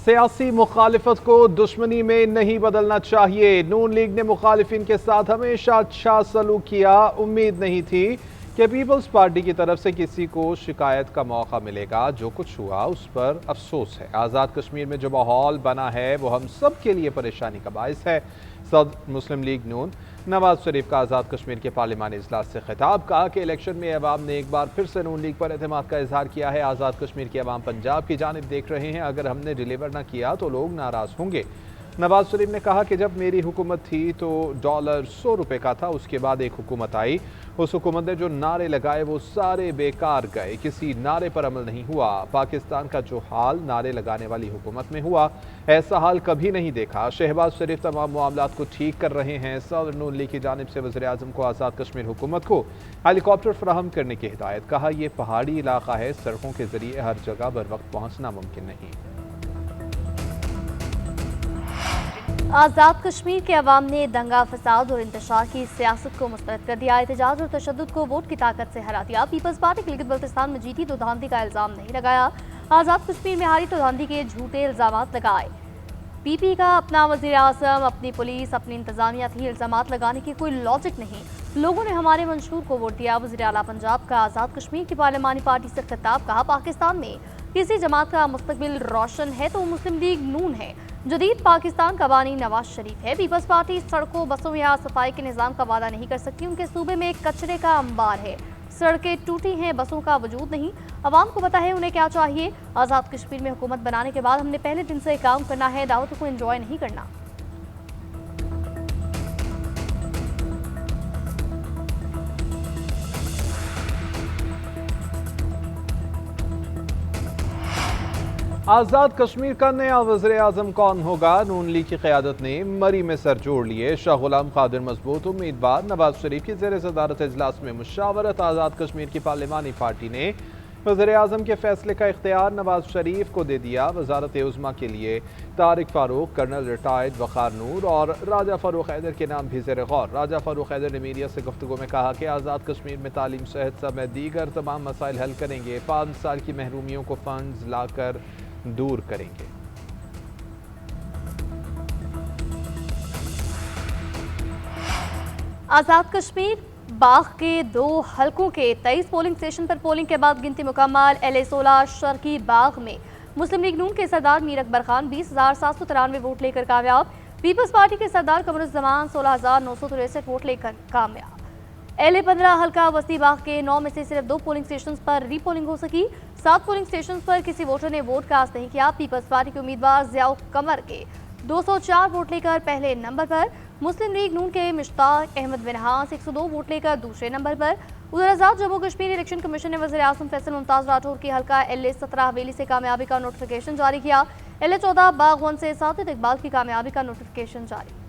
सियासी मुखालिफत को दुश्मनी में नहीं बदलना चाहिए। नून लीग ने मुखालिफिन के साथ हमेशा अच्छा सलूक किया। उम्मीद नहीं थी कि पीपल्स पार्टी की तरफ से किसी को शिकायत का मौका मिलेगा। जो कुछ हुआ उस पर अफसोस है। आज़ाद कश्मीर में जो माहौल बना है वो हम सब के लिए परेशानी का बायस है। सदर मुस्लिम लीग नून नवाज शरीफ का आज़ाद कश्मीर के पार्लिमानी इजलास से खिताब। कहा कि इलेक्शन में अवाम ने एक बार फिर से नून लीग पर एतमाद का इजहार किया है। आज़ाद कश्मीर की अवाम पंजाब की जानिब देख रहे हैं। अगर हमने डिलीवर न किया तो लोग नाराज़ होंगे। नवाज शरीफ ने कहा कि जब मेरी हुकूमत थी तो डॉलर 100 रुपए का था। उसके बाद एक हुकूमत आई, उस हुकूमत ने जो नारे लगाए वो सारे बेकार गए। किसी नारे पर अमल नहीं हुआ। पाकिस्तान का जो हाल नारे लगाने वाली हुकूमत में हुआ, ऐसा हाल कभी नहीं देखा। शहबाज शरीफ तमाम मामलात को ठीक कर रहे हैं। सदर नून लीग की जानिब से वज़ीर आज़म को आज़ाद कश्मीर हुकूमत को हेलीकॉप्टर फराहम करने की हिदायत। कहा यह पहाड़ी इलाका है, सड़कों के जरिए हर जगह बर वक्त पहुँचना मुमकिन नहीं। आज़ाद कश्मीर के अवाम ने दंगा फसाद और इंतशार की सियासत को मुस्तरद कर दिया। एहतजाज और तशद्दुद को वोट की ताकत से हरा दिया। पीपल्स पार्टी गिलगित बल्तिस्तान में जीती तो धांधली का इल्ज़ाम नहीं लगाया। आज़ाद कश्मीर में हारी तो धांधली के झूठे इल्ज़ाम लगाए। पीपी का अपना वज़ीर आज़म, अपनी पुलिस, अपनी इंतजामिया थी। इल्ज़ाम लगाने की कोई लॉजिक नहीं। लोगों ने हमारे मंशूर को वोट दिया। वज़ीर आला पंजाब का आज़ाद कश्मीर की पार्लिमानी पार्टी से खिताब। कहा पाकिस्तान में किसी जमात का मुस्तकबिल रोशन है तो मुस्लिम लीग नून है। जदीद पाकिस्तान का बानी नवाज शरीफ है। पीपल्स पार्टी सड़कों, बसों या सफाई के निज़ाम का वादा नहीं कर सकती। उनके सूबे में कचरे का अंबार है। सड़कें टूटी हैं, बसों का वजूद नहीं। अवाम को पता है उन्हें क्या चाहिए। आज़ाद कश्मीर में हुकूमत बनाने के बाद हमने पहले दिन से काम करना है, दावतों को एंजॉय नहीं करना। आज़ाद कश्मीर का नया वज़ीर आज़म कौन होगा? नून लीग की क़यादत ने मरी में सर जोड़ लिए। शाह गुलाम कादिर मजबूत उम्मीदवार। नवाज शरीफ की ज़ेर सदारत इजलास में मुशावरत। आज़ाद कश्मीर की पार्लिमानी पार्टी ने वज़ीर आज़म के फैसले का इख्तियार नवाज शरीफ को दे दिया। वज़ारत उज़्मा के लिए तारिक फारूक, कर्नल रिटायर्ड वक़ार नूर और राजा फ़ारूक हैदर के नाम भी ज़ेर गौर। राजा फ़ारूक हैदर ने मीडिया से गुफ्तगू में कहा कि आज़ाद कश्मीर में तालीम, सेहत समेत दीगर तमाम मसाइल हल करेंगे। 5 साल की महरूमियों को फंड्स लाकर दूर करेंगे। आज़ाद कश्मीर बाग के 2 हलकों के 23 पोलिंग स्टेशन पर पोलिंग के बाद गिनती मुकम्मल। LA-16 शर्की बाग में मुस्लिम लीग नून के सरदार मीर अकबर खान 20,793 वोट लेकर कामयाब। पीपल्स पार्टी के सरदार कमरुज़्ज़मान 16,963 वोट लेकर कामयाब। LA-15 हल्का वसी बाग के 9 में से सिर्फ 2 पोलिंग स्टेशन पर रीपोलिंग हो सकी। 7 पोलिंग स्टेशन पर किसी वोटर ने वोट कास्ट नहीं किया। पीपल्स पार्टी के उम्मीदवार ज़ियाउल कमर के 204 वोट लेकर पहले नंबर पर। मुस्लिम लीग नून के मुश्ताक अहमद बिनहास 102 वोट लेकर दूसरे नंबर पर। उधर आज़ाद जम्मू कश्मीर इलेक्शन कमीशन ने वज़ीर आज़म फैसल मुमताज़ राठौर की हल्का LA-17 हवेली से कामयाबी का नोटिफिकेशन जारी किया। LA-14 बाग 1 से साजिद इकबाल की कामयाबी का नोटिफिकेशन जारी।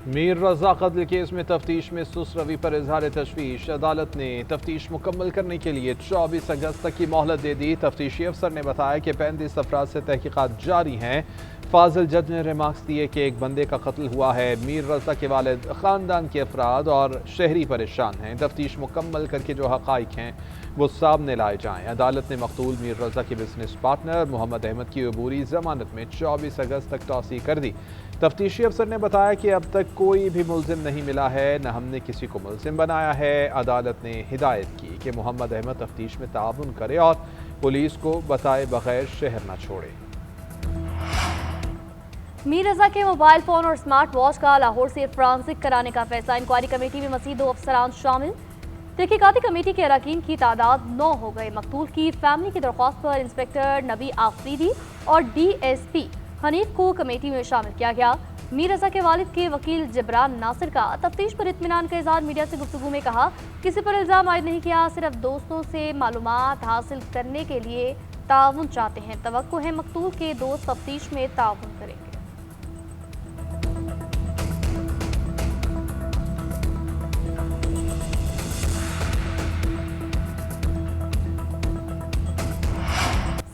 मीर रजा कत्ल केस में तफ्तीश में सुस्त रवि पर इजहार तशवीश। अदालत ने तफ्तीश मुकम्मल करने के लिए 24 अगस्त तक की मोहलत दे दी। तफ्तीशी अफसर ने बताया कि 35 अफराद से तहकीकात जारी हैं। फाजिल जज ने रिमार्क्स दिए कि एक बंदे का कत्ल हुआ है। मीर रजा के वालिद, ख़ानदान के अफराद और शहरी परेशान हैं। तफ्तीश मुकम्मल करके जो हक़ाइक़ हैं वो सामने लाए जाएँ। अदालत ने मकतूल मीर रजा के बिजनेस पार्टनर मोहम्मद अहमद की अबूरी ज़मानत में 24 अगस्त तक तौसीह कर दी। तफ्तीशी अफसर ने बताया कि अब तक कोई भी मुल्ज़िम नहीं मिला है, न हमने किसी को मुल्ज़िम बनाया है। अदालत ने हिदायत की कि मोहम्मद अहमद तफ्तीश में ताउन करे और पुलिस को बताए बगैर शहर न छोड़े। मीर रजा के मोबाइल फ़ोन और स्मार्ट वॉच का लाहौर से फ्रांसिक कराने का फैसला। इंक्वायरी कमेटी में मज़ीद 2 अफसरान शामिल। तहकीकाती कमेटी के अरकान की तादाद 9 हो गए। मकतूल की फैमिली की दरख्वास्त पर इंस्पेक्टर नबी आफरीदी और DSP हनीफ को कमेटी में शामिल किया गया। मीर रजा के वालिद के वकील जिब्रान नासिर का तफ्तीश पर इत्मीनान का इज़हार। मीडिया से गुफ्तगू में कहा किसी पर इल्ज़ाम आयद नहीं किया, सिर्फ दोस्तों से मालूमात हासिल करने के लिए ताउन चाहते हैं। तवक्को है मकतूल के दोस्त तफ्तीश में ताउन करेंगे।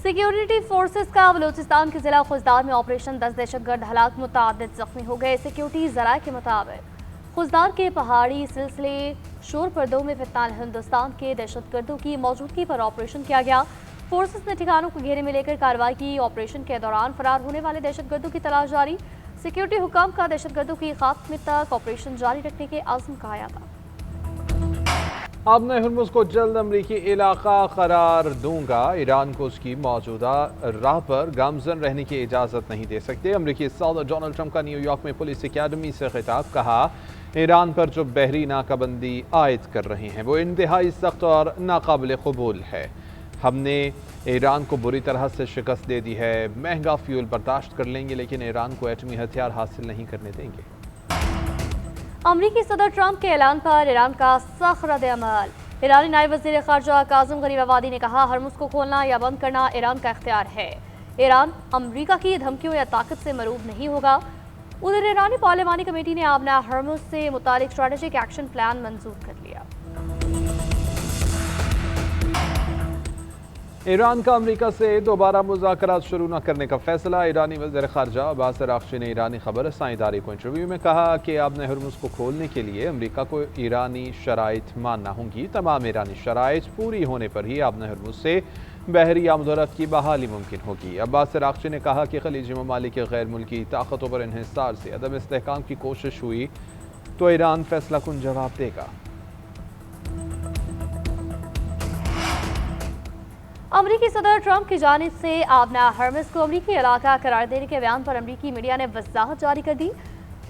सिक्योरिटी फोर्सेस का बलूचिस्तान के जिला खुजदार में ऑपरेशन 10 दहशतगर्द हलाक, मुतअद्दिद जख्मी हो गए। सिक्योरिटी ज़राए के मुताबिक खुजदार के पहाड़ी सिलसिले शोर पर्दों में फिलहाल हिंदुस्तान के दहशतगर्दों की मौजूदगी पर ऑपरेशन किया गया। फोर्सेस ने ठिकानों को घेरे में लेकर कार्रवाई की। ऑपरेशन के दौरान फरार होने वाले दहशतगर्दों की तलाश जारी। सिक्योरिटी हुकाम का दहशतगर्दों की खात्मे तक ऑपरेशन जारी रखने के आज़म कहा था। अब मैं हुर्मुज़ को जल्द अमरीकी इलाका करार दूंगा। ईरान को उसकी मौजूदा राह पर गामजन रहने की इजाज़त नहीं दे सकते। अमरीकी सदर डोनाल्ड ट्रंप का न्यूयॉर्क में पुलिस अकेडमी से खिताब। कहा, ईरान पर जो बहरी नाकाबंदी आयद कर रहे हैं वो इंतहाई सख्त और नाकाबिल कबूल है। हमने ईरान को बुरी तरह से शिकस्त दे दी है। महंगा फ्यूल बर्दाश्त कर लेंगे लेकिन ईरान को एटमी हथियार हासिल नहीं करने देंगे। अमरीकी सदर ट्रंप के ऐलान पर ईरान का सख्त रद्द-ए-अमल। ईरानी नायब वज़ीर ख़ारजा काज़िम गरीब आबादी ने कहा, हरमुज़ को खोलना या बंद करना ईरान का इख्तियार है। ईरान अमरीका की धमकियों या ताकत से मरूब नहीं होगा। उधर ईरानी पार्लिमानी कमेटी ने अपना हरमुज़ से मुतालिक स्ट्रेटेजिक एक्शन प्लान मंजूर कर लिया। ईरान का अमेरिका से दोबारा मुज़ाकरात शुरू न करने का फैसला। ईरानी वज़ीर ख़ारजा अब्बास अराग़ची ने ईरानी खबर रसां इदारे को इंटरव्यू में कहा कि आपने हुर्मुज़ को खोलने के लिए अमेरिका को ईरानी शराइत मानना होंगी। तमाम ईरानी शराइत पूरी होने पर ही आपने हुर्मुज़ से बहरी आमदोरफ्त की बहाली मुमकिन होगी। अब्बास अराग़ची ने कहा कि खलीजी ममालिक के गैर मुल्की ताकतों पर इन्हिसार से अदम इस्तेहकाम की कोशिश हुई तो ईरान फैसला कुन जवाब देगा। अमरीकी सदर ट्रंप की जानिब से आबना हरमुज़ को अमरीकी इलाका करार देने के बयान पर अमरीकी मीडिया ने वज़ाहत जारी कर दी।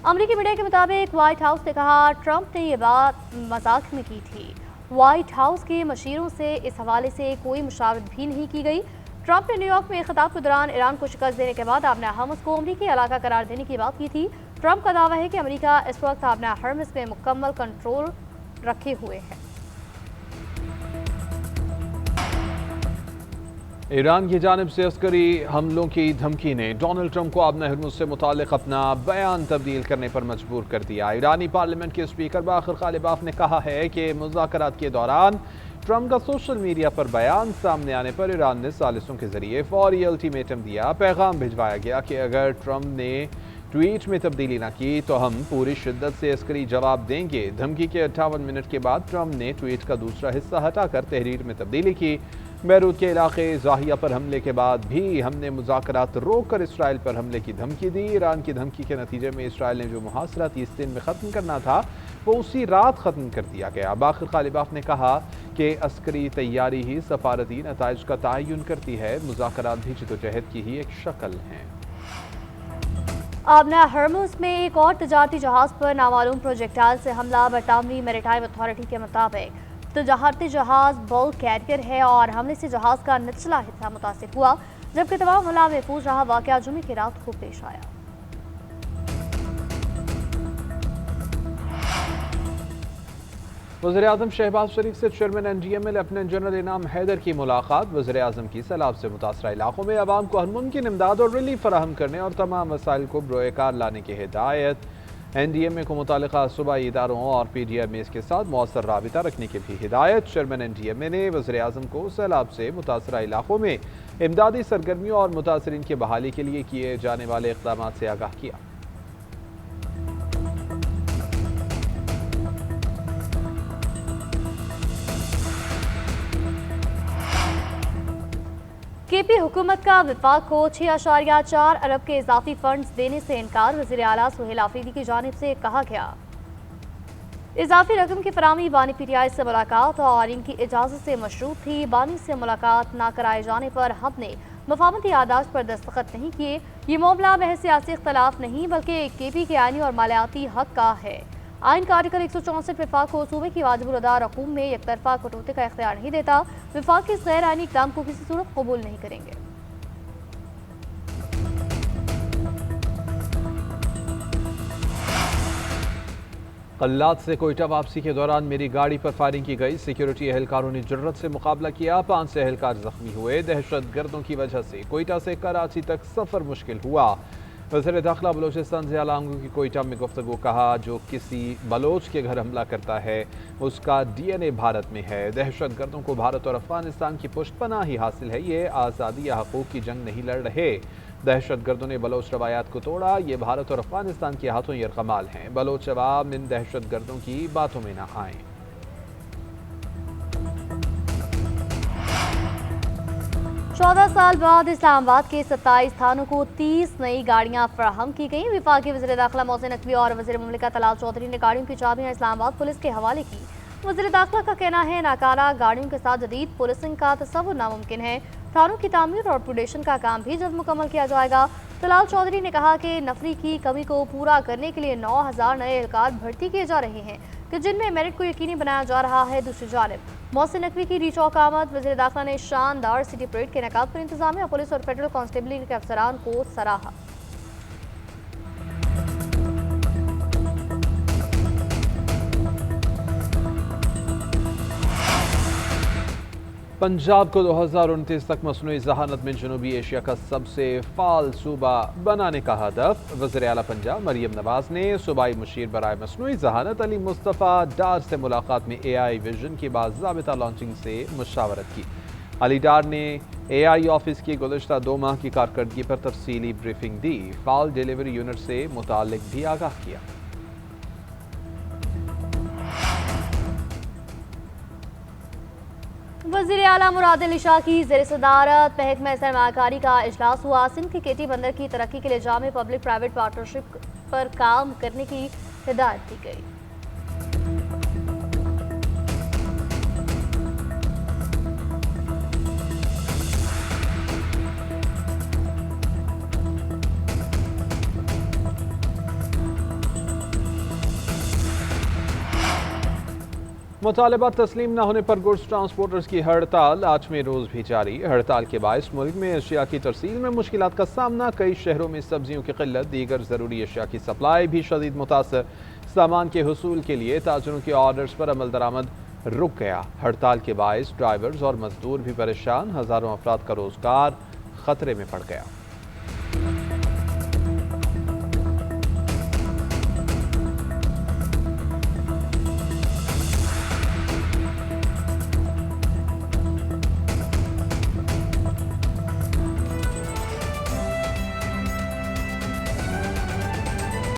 अमरीकी मीडिया के मुताबिक व्हाइट हाउस ने कहा, ट्रंप ने यह बात मजाक में की थी। व्हाइट हाउस के मशीरों से इस हवाले से कोई मुशावरत भी नहीं की गई। ट्रंप ने न्यूयॉर्क में खिताब के दौरान ईरान को शिकस्त देने के बाद आबना हरमुज़ को अमरीकी इलाका करार देने की बात की थी। ट्रंप का दावा है कि अमरीका इस वक्त आबना हरमुज़ में मुकम्मल कंट्रोल रखे हुए है। ईरान की जानिब से अस्करी हमलों की धमकी ने डोनाल्ड ट्रंप को आबना हुर्मुज़ से मुतालिक अपना बयान तब्दील करने पर मजबूर कर दिया। ईरानी पार्लियामेंट के स्पीकर बाकर कालिबाफ ने कहा है कि मुज़ाकरात के दौरान ट्रंप का सोशल मीडिया पर बयान सामने आने पर ईरान ने सालिसों के जरिए फौरी अल्टीमेटम दिया। पैगाम भिजवाया गया कि अगर ट्रंप ने ट्वीट में तब्दीली न की तो हम पूरी शिद्दत से अस्करी जवाब देंगे। धमकी के 58 मिनट के बाद ट्रंप ने ट्वीट का दूसरा हिस्सा हटाकर तहरीर में तब्दीली की। बैरूत के इलाके ज़ाहिया पर हमले के बाद भी हमने मुज़ाकरात रोक कर इसराइल पर हमले की धमकी दी। ईरान की धमकी के नतीजे में इसराइल ने जो मुहासरा 30 दिन में ख़त्म करना था वो उसी रात ख़त्म कर दिया गया। बाकर कालिबाफ ने कहा कि अस्करी तैयारी ही सफारती नताइज का तयन करती है। मुज़ाकरात भी जदोजहद की ही एक शक्ल हैं। आबना हरमुज़ में एक और तजारती जहाज़ पर नामालूम प्रोजेक्टाइल से हमला। बरतानवी मैरीटाइम अथॉरिटी के मुताबिक तजारती जहाज़ बल्क कैरियर है और हमले से जहाज़ का निचला हिस्सा मुतासिर हुआ, जबकि तमाम हमला महफूज रहा। वाक़या जुमे की रात को पेश आया। वज़ीर-ए-आज़म शहबाज शरीफ से चेयरमैन NDMA लेफ्टिनेंट जनरल इनाम हैदर की मुलाकात। वज़ीर-ए-आज़म की सैलाब से मुतासरा इलाकों में आवाम को हर मुमकिन इमदाद और रिलीफ फराहम करने और तमाम वसाइल को बरोए-कार लाने की हिदायत। NDMA को मुतालिका सूबाई इदारों और PDMAs के साथ मौसर राबिता रखने की भी हिदायत। चेयरमैन NDMA ने वज़ीर-ए-आज़म को सैलाब से मुतासरा इलाकों में इमदादी सरगर्मियों और मुतासरीन की बहाली के लिए किए जाने वाले इक़दामात से आगाह किया। KP हुकूमत का विफाक को 6.4 अरब के इजाफी फंड्स देने से इनकार। वज़ीर आला सुहेल आफरीदी की जानिब से कहा गया, इजाफी रकम की फराहमी बानी PTI से मुलाकात और इनकी इजाज़त से मशरूत थी। बानी से मुलाकात ना कराए जाने पर हमने मफाहमती आदाज पर दस्तखत नहीं किए। ये मामला महज सियासी इख्तलाफ नहीं बल्कि KP के आइनी और मालियाती हक का है। आइन का आर्टिकल 164 विफाक को सूबे की वाजिबुल अदा रकूम में एक तरफा कटौती का इख्तियार नहीं देता। विफाक के इस गैर आइनी इक़दाम को किसी सूरत कबूल नहीं करेंगे। कल्लात से कोयटा वापसी के दौरान मेरी गाड़ी पर फायरिंग की गई। सिक्योरिटी एहलकारों ने जुर्रत से मुकाबला किया। 5 से एहलकार जख्मी हुए। दहशत गर्दों की वजह से कोयटा से कराची तक सफ़र मुश्किल हुआ। वज़ीर दाखिला बलोचिस्तान ज़िया लांगू की कोयटा में गुफ्तगू। कहा, जो किसी बलोच के घर हमला करता है उसका DNA भारत में है। दहशत गर्दों को भारत और अफगानिस्तान की पुष्ट पनाही हासिल है। ये आज़ादी या हकूक़ की जंग नहीं लड़ रहे। دہشت گردوں نے بلوچ روایات کو توڑا، یہ بھارت اور افغانستان کے ہاتھوں یرغمال ہیں، بلوچ عوام ان دہشت گردوں کی باتوں میں نہ آئیں۔ 14 سال بعد اسلام آباد کے 27 تھانوں کو 30 نئی گاڑیاں فراہم کی گئیں۔ وفاقی وزیر داخلہ محسن نقوی اور وزیر مملکت طلال چودھری نے گاڑیوں کی چابیاں اسلام آباد پولیس کے حوالے کی۔ وزیر داخلہ کا کہنا ہے ناکارہ گاڑیوں کے ساتھ جدید پولیسنگ کا تصور ناممکن ہے۔ تھانوں کی تعمیر اور اپگریڈیشن کا کام بھی جلد مکمل کیا جائے گا۔ طلال چودھری نے کہا کہ نفری کی کمی کو پورا کرنے کے لیے 9000 نئے اہلکار بھرتی کیے جا رہے ہیں کہ جن میں میرٹ کو یقینی بنایا جا رہا ہے۔ دوسری جانب محسن نقوی کی ری چوک آمد، وزیر داخلہ نے شاندار سٹی پریڈ کے انعقاد پر انتظامیہ پولیس اور فیڈرل کانسٹیبلری کے افسران کو سراہا۔ پنجاب کو 2029 تک مصنوعی ذہانت میں جنوبی ایشیا کا سب سے فعال صوبہ بنانے کا ہدف۔ وزیر اعلیٰ پنجاب مریم نواز نے صوبائی مشیر برائے مصنوعی ذہانت علی مصطفیٰ ڈار سے ملاقات میں اے آئی ویژن کی باضابطہ لانچنگ سے مشاورت کی۔ علی ڈار نے اے آئی آفس کی گزشتہ 2 ماہ کی کارکردگی پر تفصیلی بریفنگ دی، فعال ڈیلیوری یونٹ سے متعلق بھی آگاہ کیا۔ وزیر اعلیٰ مراد علی شاہ کی زیر صدارت محکمہ سرمایہ کاری کا اجلاس ہوا۔ سندھ کے کیٹی بندر کی ترقی کے لیے جامع پبلک پرائیویٹ پارٹنرشپ پر کام کرنے کی ہدایت دی گئی۔ مطالبات تسلیم نہ ہونے پر گڈز ٹرانسپورٹرز کی ہڑتال 8ویں روز بھی جاری۔ ہڑتال کے باعث ملک میں اشیاء کی ترسیل میں مشکلات کا سامنا، کئی شہروں میں سبزیوں کی قلت، دیگر ضروری اشیاء کی سپلائی بھی شدید متاثر۔ سامان کے حصول کے لیے تاجروں کے آرڈرز پر عمل درآمد رک گیا۔ ہڑتال کے باعث ڈرائیورز اور مزدور بھی پریشان، ہزاروں افراد کا روزگار خطرے میں پڑ گیا۔